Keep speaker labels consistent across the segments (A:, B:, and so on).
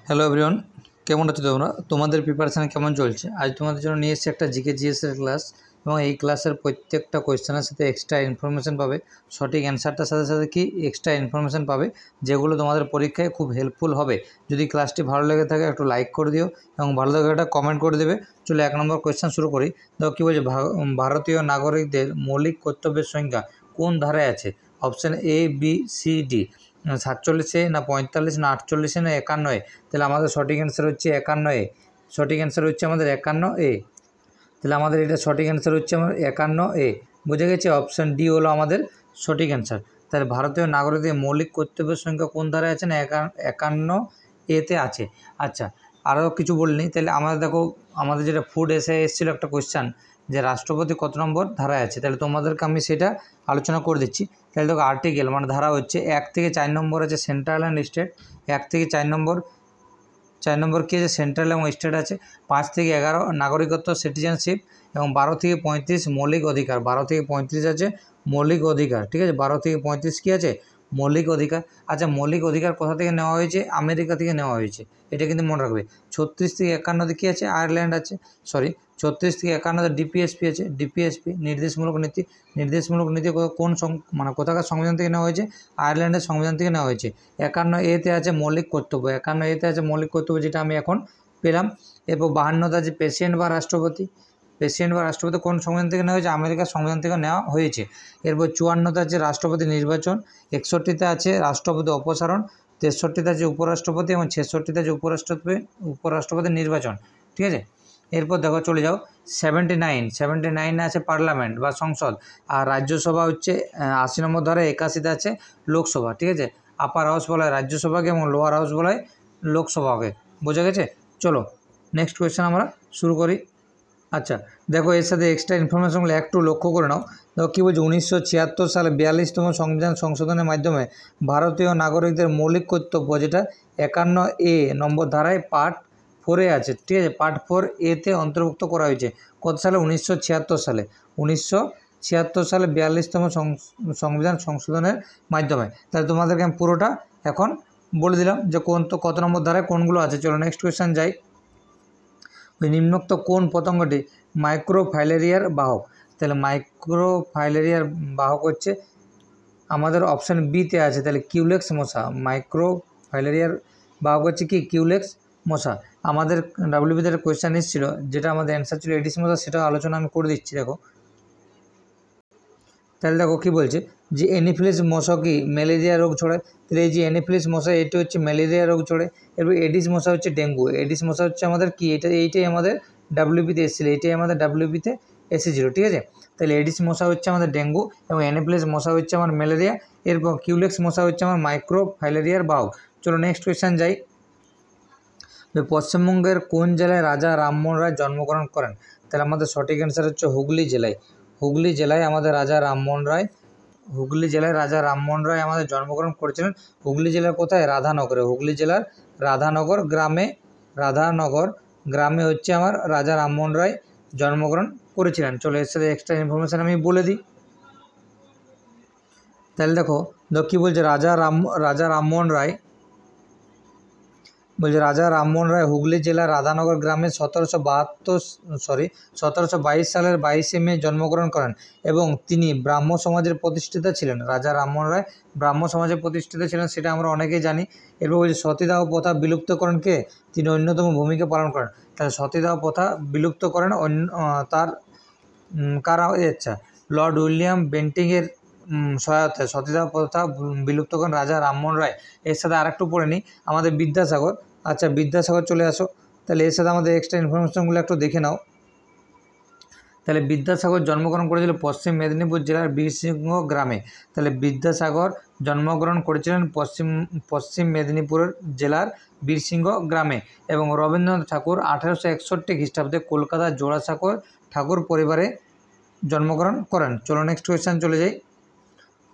A: Hello everyone, কেমন আছো তোমরা? তোমাদের প্রিপারেশান কেমন চলছে? আজ তোমাদের জন্য নিয়ে এসেছি একটা জিকে জিএসের ক্লাস এবং এই ক্লাসের প্রত্যেকটা কোয়েশ্চেনের সাথে এক্সট্রা ইনফরমেশান পাবে। সঠিক অ্যান্সারটার সাথে সাথে কি এক্সট্রা ইনফরমেশান পাবে, যেগুলো তোমাদের পরীক্ষায় খুব হেল্পফুল হবে। যদি ক্লাসটি ভালো লেগে থাকে একটু লাইক করে দিও এবং ভালো লাগে একটা কমেন্ট করে দেবে। চলো 1 নম্বর কোয়েশ্চেন শুরু করি। দেখো কী বলছে, ভারতীয় নাগরিকদের মৌলিক কর্তব্যের সংখ্যা কোন ধারায় আছে? Option A, B, C, D. 47-এ না 45 না 48-এ না 51-এ? তাহলে আমাদের সঠিক অ্যান্সার হচ্ছে 51-এ। সঠিক অ্যান্সার হচ্ছে আমাদের 51-এ। তাহলে আমাদের এটা সঠিক অ্যান্সার হচ্ছে আমার 51-এ। বুঝে গেছে? অপশান ডি হলো আমাদের সঠিক অ্যান্সার। তাহলে ভারতীয় নাগরিকদের মৌলিক কর্তব্যের সংখ্যা কোন ধারায় আছে? না 51-এতে আছে। আচ্ছা, আরও কিছু বলিনি। তাহলে আমাদের দেখো, আমাদের যেটা ফুড এসে এসেছিলো একটা কোয়েশ্চান, যে রাষ্ট্রপতি কত নম্বর ধারায় আছে। তাহলে তোমাদেরকে আমি সেটা আলোচনা করে দিচ্ছি। তাহলে দেখো, আর্টিকেল মানে ধারা হচ্ছে 1 থেকে 4 নম্বর আছে সেন্ট্রাল অ্যান্ড স্টেট। 1 থেকে 4 নম্বর কী আছে? সেন্ট্রাল এবং স্টেট আছে। 5 থেকে 11 নাগরিকত্ব সিটিজেনশিপ এবং 12 থেকে 35 মৌলিক অধিকার। 12 থেকে 35 আছে মৌলিক অধিকার, ঠিক আছে? 12 থেকে 35 কী আছে? মৌলিক অধিকার। আচ্ছা, মৌলিক অধিকার কোথা থেকে নেওয়া হয়েছে? আমেরিকা থেকে নেওয়া হয়েছে, এটা কিন্তু মনে রাখবে। 36 থেকে 51 কী আছে? আয়ারল্যান্ড আছে। 36 থেকে 51 ডিপিএসপি আছে। ডিপিএসপি নির্দেশমূলক নীতি। নির্দেশমূলক নীতি কোন মানে কোথাকার সংবিধান থেকে নেওয়া হয়েছে? আয়ারল্যান্ডের সংবিধান থেকে নেওয়া হয়েছে। 51-এতে আছে মৌলিক কর্তব্য। 51-এতে আছে মৌলিক কর্তব্য, যেটা আমি এখন পেলাম। এরপর 52-তে আছে প্রেসিডেন্ট বা রাষ্ট্রপতি। প্রেসিডেন্ট বা রাষ্ট্রপতি কোন সংবিধান থেকে নেওয়া হয়েছে? আমেরিকার সংবিধান থেকে নেওয়া হয়েছে। এরপর 54-তে আছে রাষ্ট্রপতি নির্বাচন। 61-তে আছে রাষ্ট্রপতি অপসারণ। 63-তে আছে উপরাষ্ট্রপতি এবং 66-তে আছে উপরাষ্ট্রপতি নির্বাচন, ঠিক আছে? এরপর দেখো, চলে যাও 79 আছে পার্লামেন্ট বা সংসদ। আর রাজ্যসভা হচ্ছে 80 নম্বর ধারা। 81-তে আছে লোকসভা, ঠিক আছে? আপার হাউস বলা হয় রাজ্যসভাকে এবং লোয়ার হাউস বলা হয় লোকসভাকে। বোঝা গেছে? চলো নেক্সট কোয়েশ্চেন আমরা শুরু করি। আচ্ছা, দেখো এর সাথে এক্সট্রা ইনফরমেশনগুলো একটু লক্ষ্য করে নাও। দেখো কী বলছে, 1976 সালে 42তম সংবিধান সংশোধনের মাধ্যমে ভারতীয় নাগরিকদের মৌলিক কর্তব্য, যেটা 51-এ নম্বর ধারায় পার্ট 4-এ আছে, ঠিক আছে? পার্ট 4-এতে অন্তর্ভুক্ত করা হয়েছে। কত সালে? 1976 সালে। 1976 সালে 42তম সংবিধান সংশোধনের মাধ্যমে। তাহলে তোমাদেরকে আমি পুরোটা এখন বলে দিলাম যে কত নম্বর ধারায় কোনগুলো আছে। চলো নেক্সট কোয়েশ্চেন যাই। ওই নিম্নোক্ত কোন পতঙ্গটি মাইক্রোফাইলেরিয়ার বাহক? তাহলে মাইক্রোফাইলেরিয়ার বাহক হচ্ছে আমাদের অপশান বিতে আছে। তাহলে কিউলেক্স মশা। মাইক্রোফাইলেরিয়ার বাহক হচ্ছে কি? কিউলেক্স মশা। আমাদের ডাব্লিউবিতে একটা কোয়েশ্চেন এসেছিল, যেটা আমাদের অ্যান্সার ছিল এডিস মশা, সেটা আলোচনা আমি করে দিচ্ছি। দেখো, তাহলে দেখো কী বলছে, যে এনিফিলিস মশা কি ম্যালেরিয়া রোগ ছড়ায়? তাহলে এই যে এনিফিলিস মশা, এটি হচ্ছে ম্যালেরিয়া রোগ ছড়ায়। এরপর এডিস মশা হচ্ছে ডেঙ্গু। এডিস মশা হচ্ছে আমাদের কি? এইটাই আমাদের ডাব্লিউবিতে এসেছিলো, এইটাই আমাদের ডাব্লিউবিতে এসেছিলো, ঠিক আছে? তাহলে এডিস মশা হচ্ছে আমাদের ডেঙ্গু এবং এনিফিলিস মশা হচ্ছে আমার ম্যালেরিয়া। এরপর কিউলেক্স মশা হচ্ছে আমার মাইক্রোফাইলেরিয়ার বাহক। চলো নেক্সট কোয়েশ্চেন যাই। পশ্চিমবঙ্গের কোন জেলায় রাজা রামমোহন রায় জন্মগ্রহণ করেন? তাহলে আমাদের সঠিক অ্যান্সার হচ্ছে হুগলি জেলায়। হুগলি জেলায় আমাদের রাজা রামমোহন রায় আমাদের জন্মগ্রহণ করেছিলেন। হুগলি জেলার কোথায়? রাধানগরে। হুগলি জেলার রাধানগর গ্রামে হচ্ছে আমার রাজা রামমোহন রায় জন্মগ্রহণ করেছিলেন। চলো এর সাথে এক্সট্রা ইনফরমেশান আমি বলে দিই। তাহলে দেখো কী বলছে, রাজা রামমোহন রায় হুগলি জেলার রাধানগর গ্রামে 1722 সালের 22শে মে জন্মগ্রহণ করেন এবং তিনি ব্রাহ্ম সমাজের প্রতিষ্ঠাতা ছিলেন। রাজা রামমোহন রায় ব্রাহ্ম সমাজের প্রতিষ্ঠাতা ছিলেন, সেটা আমরা অনেকেই জানি। এরপর বলছে সতীদাহ প্রথা বিলুপ্তকরণ কে? তিনি অন্যতম ভূমিকা পালন করেন। তাহলে সতীদাহ প্রথা বিলুপ্ত করেন তার কারা? আচ্ছা, লর্ড উইলিয়াম বেন্টিংয়ের সহায়তায় সতীদাহ প্রথা বিলুপ্ত করেন রাজা রামমোহন রায়। এর সাথে আরেকটু পড়ে নিই, আমাদের বিদ্যাসাগর। আচ্ছা, বিদ্যাসাগর চলে আসো। তাহলে এর সাথে আমাদের এক্সট্রা ইনফরমেশনগুলো একটু দেখে নাও। তাহলে বিদ্যাসাগর জন্মগ্রহণ করেছিল পশ্চিম মেদিনীপুর জেলার বীরসিংহ গ্রামে। তাহলে বিদ্যাসাগর জন্মগ্রহণ করেছিলেন পশ্চিম মেদিনীপুর জেলার বীরসিংহ গ্রামে এবং রবীন্দ্রনাথ ঠাকুর 1861 খ্রিস্টাব্দে কলকাতার জোড়াসাঁকোর ঠাকুর পরিবারে জন্মগ্রহণ করেন। চলো নেক্সট কোয়েশ্চেন চলে যাই।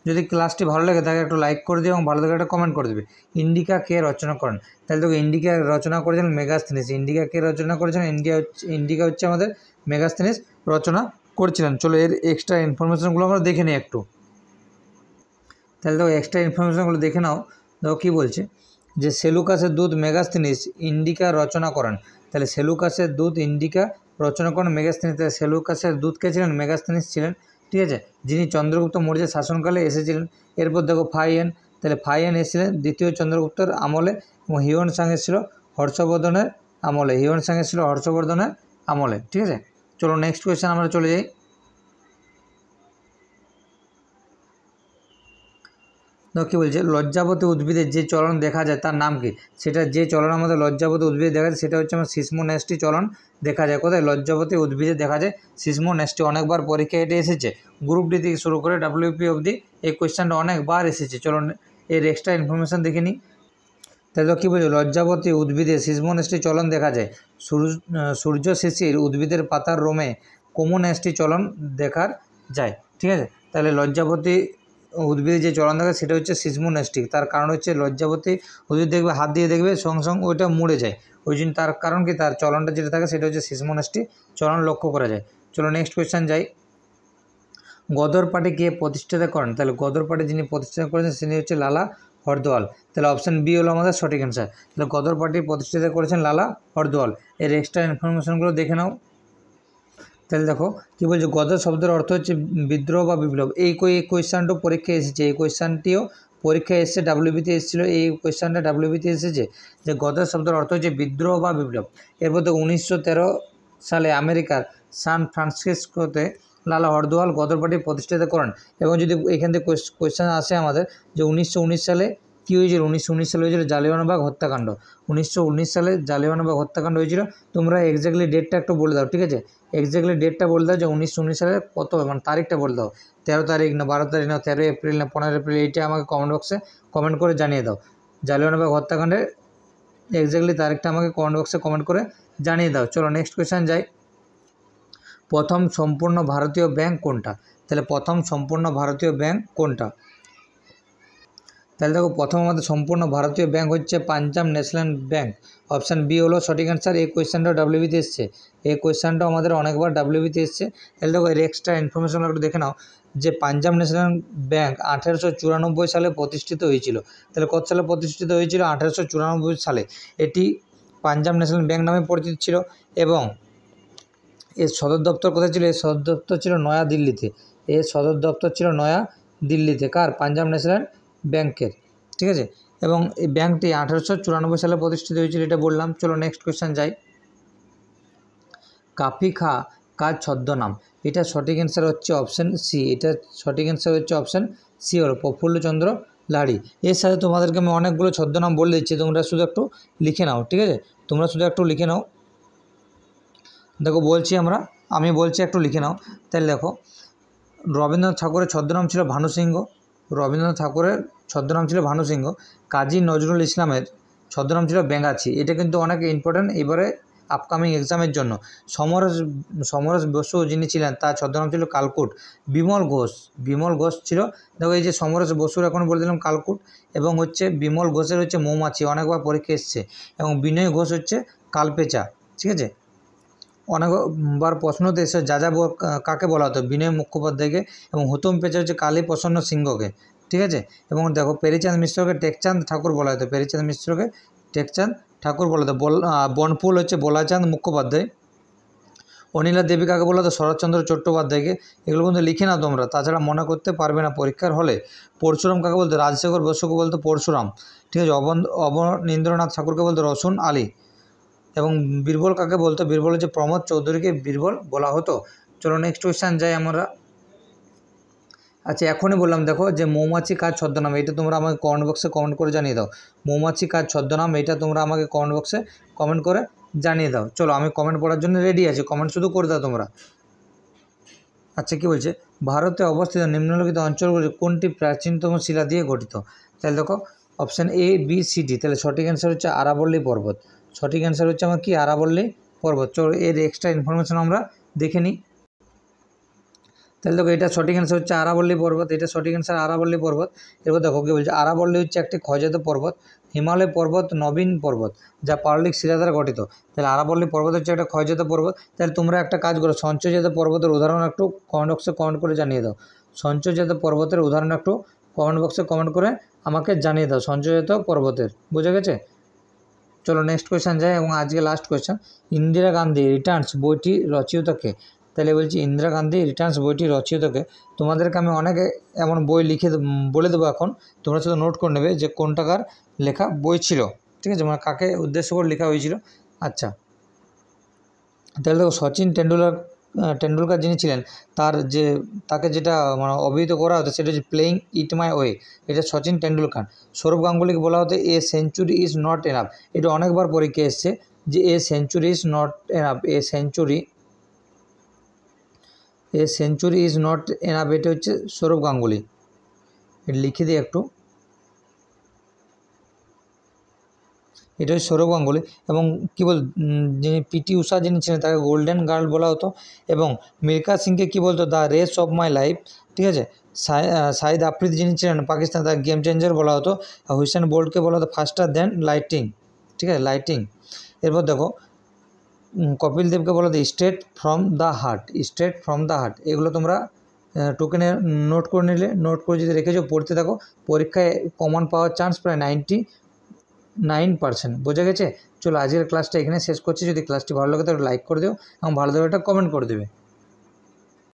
A: যদি ক্লাসটি ভালো লাগে তাকে একটু লাইক করে দিও এবং ভালো লাগে একটা কমেন্ট করে দেবে। ইন্ডিকা কে রচনা করেন? তাহলে দেখো, ইন্ডিকা রচনা করেছিলেন মেগাস্থেনিস। ইন্ডিকা কে রচনা করেছিলেন? ইন্ডিকা হচ্ছে আমাদের মেগাস্থেনিস রচনা করেছিলেন। চলো এর এক্সট্রা ইনফরমেশনগুলো আমরা দেখে নিই একটু। তাহলে দেখো, এক্সট্রা ইনফরমেশনগুলো দেখে নাও। দেখো কী বলছে, যে সেলুকাসের দূত মেগাস্থিনিস ইন্ডিকা রচনা করেন। তাহলে সেলুকাসের দূত ইন্ডিকা রচনা করেন মেগাস্থিনিস। তাহলে সেলুকাসের দূত কে ছিলেন? মেগাস্থিনিস ছিলেন, ঠিক আছে, যিনি চন্দ্রগুপ্ত মৌর্যের শাসনকালে এসেছিলেন। এরপর দেখো ফাইয়েন, তাহলে ফাইয়েন এসেছিলেন দ্বিতীয় চন্দ্রগুপ্তর আমলে, এবং হিউয়েন সাং এসেছিল হর্ষবর্ধনের আমলে, হিউয়েন সাং এসেছিল হর্ষবর্ধনের আমলে, ঠিক আছে। চলো নেক্সট কোয়েশ্চেন আমরা চলে যাই। দেখো কী বলছে, লজ্জাবতী উদ্ভিদের যে চলন দেখা যায় তার নাম কি? সেটা যে চলন আমাদের লজ্জাবতী উদ্ভিদে দেখা যায় সেটা হচ্ছে আমার সিসমোনেস্টি চলন দেখা যায়। কোথায়? লজ্জাবতী উদ্ভিদে দেখা যায় সিসমোনেস্টি। অনেকবার পরীক্ষায় এটা এসেছে, গ্রুপ ডি থেকে শুরু করে WP অবধি এই কোয়েশ্চেনটা অনেকবার এসেছে। চলো এর এক্সট্রা ইনফরমেশান দেখে নিই। তাহলে কী বলছে, লজ্জাবতী উদ্ভিদে সিসমোনেস্টি চলন দেখা যায়। সূর্য শিশির উদ্ভিদের পাতার রোমে কোমোনেস্টি চলন দেখা যায়, ঠিক আছে। তাহলে লজ্জাবতী উদ্ভিদে যে চলন দেখা সেটা হচ্ছে সিসমোনেস্টিক। তার কারণ হচ্ছে লজ্জাবতী উদ্ভিদ দেখবে হাত দিয়ে দেখবে সঙ্গে সঙ্গে ওইটা মুড়ে যায়, ওই জন্য তার কারণ কি, তার চলনটা যেটা থাকে সেটা হচ্ছে সিসমোনেস্টিক চলন লক্ষ্য করা যায়। চলো নেক্সট কোয়েশ্চেন যাই। গদর পার্টি কে প্রতিষ্ঠাতা করেন? তাহলে গদর পার্টি যিনি প্রতিষ্ঠাতা করেছেন তিনি হচ্ছে লালা হরদোয়াল। তাহলে অপশান বি হলো আমাদের সঠিক অ্যান্সার। তাহলে গদর পার্টি প্রতিষ্ঠাতা করেছেন লালা হরদোয়াল। এর এক্সট্রা ইনফরমেশনগুলো দেখে নাও। তাহলে দেখো কী বলছে, গদর শব্দের অর্থ হচ্ছে বিদ্রোহ বা বিপ্লব। এই কোয়েশ্চানটাও পরীক্ষায় এসেছে, এই কোয়েশ্চানটিও পরীক্ষায় এসেছে, ডাব্লিউবিতে এসেছিলো এই কোয়েশ্চানটা, ডাব্লিউবিতে এসেছে যে গদর শব্দের অর্থ হচ্ছে বিদ্রোহ বা বিপ্লব। এরপর তো 1913 সালে আমেরিকার সান ফ্রান্সিসকোতে লালা হরদোয়াল গদর পার্টি প্রতিষ্ঠিত করেন। এবং যদি এখান থেকে কোয়েশ্চেন আসে আমাদের যে 1919 সালে কী হয়েছিল, 1919 সালে হয়েছিল জালিয়ানওয়ালাবাগ হত্যাকাণ্ড। 1919 সালে জালিয়ানওয়ালাবাগ হত্যাকাণ্ড হয়েছিল। তোমরা এক্স্যাক্টলি ডেটটা একটু বলে দাও, ঠিক আছে, এক্স্যাক্টলি ডেটটা বলে দাও যে 1919 সালে কত, মানে তারিখটা বলে দাও, 13 তারিখ না 12 তারিখ না 13 এপ্রিল না 15 এপ্রিল, এইটা আমাকে কমেন্ট বক্সে কমেন্ট করে জানিয়ে দাও। জালিয়ানওয়ালাবাগ হত্যাকাণ্ডের এক্স্যাক্টলি তারিখটা আমাকে কমেন্ট বক্সে কমেন্ট করে জানিয়ে দাও। চলো নেক্সট কোয়েশ্চেন যাই। প্রথম সম্পূর্ণ ভারতীয় ব্যাংক কোনটা? তাহলে প্রথম সম্পূর্ণ ভারতীয় ব্যাংক কোনটা? তাহলে দেখো প্রথম আমাদের সম্পূর্ণ ভারতীয় ব্যাংক হচ্ছে পাঞ্জাব ন্যাশনাল ব্যাংক। অপশান বি হলো সঠিক অ্যান্সার। এই কোয়েশ্চেনটাও ডাব্লিউবিতে এসছে, এই কোয়েশ্চেনটাও আমাদের অনেকবার ডাব্লিউবিতে এসছে। তাহলে দেখো এর এক্সট্রা ইনফরমেশন একটু দেখে নাও যে পাঞ্জাব ন্যাশনাল ব্যাংক 1894 সালে প্রতিষ্ঠিত হয়েছিল। তাহলে কত সালে প্রতিষ্ঠিত হয়েছিল? 1894 সালে। এটি পাঞ্জাব ন্যাশনাল ব্যাংক নামে পরিচিত ছিল। এবং এর সদর দপ্তর কোথায় ছিল? এর সদর দপ্তর ছিল নয়াদিল্লিতে। এর সদর দপ্তর ছিল নয়াদিল্লিতে। কার? পাঞ্জাব ন্যাশনাল ব্যাংকের, ঠিক আছে। এবং এই ব্যাংকটি 1894 সালে প্রতিষ্ঠিত হয়েছিল, এটা বললাম। চলো নেক্সট কোয়েশ্চেন যাই। কাফি খা কার ছদ্মনাম? এটা সঠিক অ্যান্সার হচ্ছে অপশান সি। এটা সঠিক অ্যান্সার হচ্ছে অপশান সি হলো প্রফুল্লচন্দ্র লাহিড়ী। এর সাথে তোমাদেরকে আমি অনেকগুলো ছদ্মনাম বলে দিচ্ছি, তোমরা শুধু একটু লিখে নাও, ঠিক আছে, তোমরা শুধু একটু লিখে নাও। দেখো বলছি আমি বলছি একটু লিখে নাও। তাহলে দেখো রবীন্দ্রনাথ ঠাকুরের ছদ্মনাম ছিল ভানু সিংহ। রবীন্দ্রনাথ ঠাকুরের ছদ্মনাম ছিল ভানু সিংহ। কাজী নজরুল ইসলামের ছদ্মনাম ছিল বেঙ্গাচি। এটা কিন্তু অনেক ইম্পর্ট্যান্ট এবারে আপকামিং এক্সামের জন্য। সমরেশ বসু যিনি ছিলেন তার ছদ্মনাম ছিল কালকুট। বিমল ঘোষ ছিল। দেখো এই যে সমরেশ বসুর এখন বলে দিলাম কালকুট, এবং হচ্ছে বিমল ঘোষের হচ্ছে মৌমাছি, অনেকবার পরীক্ষা এসছে। এবং বিনয় ঘোষ হচ্ছে কালপেচা, ঠিক আছে। অনেকবার প্রশ্নতে এসে যাযাবর কাকে বলা হতো? বিনয় মুখোপাধ্যায়কে। এবং হুতুম পেঁচা হচ্ছে কালী প্রসন্ন সিংহকে, ঠিক আছে। এবং দেখো পেরিচাঁদ মিশ্রকে টেকচাঁদ ঠাকুর বলা হতো। পেরিচাঁদ মিশ্রকে টেকচাঁদ ঠাকুর বলা হতো। বনফুল হচ্ছে বলাচাঁদ মুখোপাধ্যায়। অনিলা দেবী কাকে বলা হতো? শরৎচন্দ্র চট্টোপাধ্যায়কে। এগুলো কিন্তু লিখে নাও তোমরা, তাছাড়া মনে করতে পারবে না পরীক্ষার হলে। পরশুরাম কাকে বলতো? রাজশেখর বসুকে বলতো পরশুরাম, ঠিক আছে। অবনীন্দ্রনাথ ঠাকুরকে বলতো রসুন আলী। এবং বীরবল কাকে বলতো? বীরবল হচ্ছে প্রমোদ চৌধুরীকে বীরবল বলা হতো। চলো নেক্সট কোয়েশ্চেন যাই আমরা। আচ্ছা এখনই বললাম দেখো যে মৌমাছি কার ছদ্মনাম, এটা তোমরা আমাকে কমেন্ট বক্সে কমেন্ট করে জানিয়ে দাও। মৌমাছি কার ছদ্মনাম, এটা তোমরা আমাকে কমেন্ট বক্সে কমেন্ট করে জানিয়ে দাও। চলো আমি কমেন্ট পড়ার জন্য রেডি আছি, কমেন্ট শুধু করে দাও তোমরা। আচ্ছা কী বলছে, ভারতে অবস্থিত নিম্নলিখিত অঞ্চলগুলি কোনটি প্রাচীনতম শিলা দিয়ে গঠিত? তাহলে দেখো option A B C D. তাহলে সঠিক অ্যান্সার হচ্ছে আরাবল্লী পর্বত। সঠিক অ্যান্সার হচ্ছে আমার কি? আরাবল্লী পর্বত। চলো এর এক্সট্রা ইনফরমেশন আমরা দেখে নিই। তাহলে দেখো এটা সঠিক অ্যান্সার হচ্ছে আরাবল্লী পর্বত। এটা সঠিক অ্যান্সার আরাবল্লী পর্বত। এরপর দেখো কী বলছে, আরাবল্লী হচ্ছে একটি ক্ষয়জাত পর্বত। হিমালয় পর্বত নবীন পর্বত যা পাললিক শিলা দ্বারা গঠিত। তাহলে আরাবল্লী পর্বত হচ্ছে একটা ক্ষয়জাত পর্বত। তাহলে তোমরা একটা কাজ করো, সঞ্চয়জাত পর্বতের উদাহরণ একটু কমেন্ট বক্সে কমেন্ট করে জানিয়ে দাও। সঞ্চয়জাত পর্বতের উদাহরণ একটু কমেন্ট বক্সে কমেন্ট করে আমাকে জানিয়ে দাও সঞ্চয়িত পর্বতের। বুঝে গেছে? চলো নেক্সট কোয়েশ্চেন যায় এবং আজকে last question, Indira Gandhi Returns বইটি রচয়িতাকে। তাহলে বলছি ইন্দিরা গান্ধী রিটার্নস বইটি রচয়িতাকে। তোমাদেরকে আমি অনেকে এমন বই লিখে বলে দেবো, এখন তোমরা শুধু নোট করে নেবে যে কোনটাকার লেখা বই ছিল, ঠিক আছে, মানে কাকে উদ্দেশ্য করে লেখা হয়েছিল। আচ্ছা, তাহলে দেখো সচিন টেন্ডুলকার যিনি ছিলেন, তাকে যেটা মানে অভিহিত করা হতো সেটা হচ্ছে প্লেয়িং ইট মাই ওয়ে, এটা সচিন টেন্ডুলকার। সৌরভ গাঙ্গুলিকে বলা হতো a century is not enough, এটা অনেকবার পরীক্ষা এসছে যে a century is not enough, a century is not enough, এটা হচ্ছে সৌরভ গাঙ্গুলি। এটা লিখে দিই একটু, এটা হচ্ছে সৌরভ গাঙ্গুলি। এবং কী যিনি পিটি ঊষা যিনি ছিলেন তাকে গোল্ডেন গার্ল বলা হতো। এবং মিল্খা সিংকে কী বলতো, the race of my life, ঠিক আছে। শাহিদ আফ্রিদি যিনি ছিলেন পাকিস্তান, তাকে গেম চেঞ্জার বলা হতো। আর হুসেন বোল্টকে বলা হতো ফাস্টার দেন লাইটিং, ঠিক আছে, লাইটিং। এরপর দেখো কপিল দেবকে বলা হতো straight from the heart, straight from the heart. এগুলো তোমরা টোকেনে নোট করে নিলে, নোট করে যদি রেখেছো পড়তে থাকো, পরীক্ষায় কমন পাওয়ার চান্স প্রায় 99%। বোঝা গেছে? চলো আজকের ক্লাসটা এখানে শেষ করছি। যদি ক্লাসটি ভালো লাগে তাহলে লাইক করে দিও এবং ভালো লাগলে একটা কমেন্ট করে দেবে।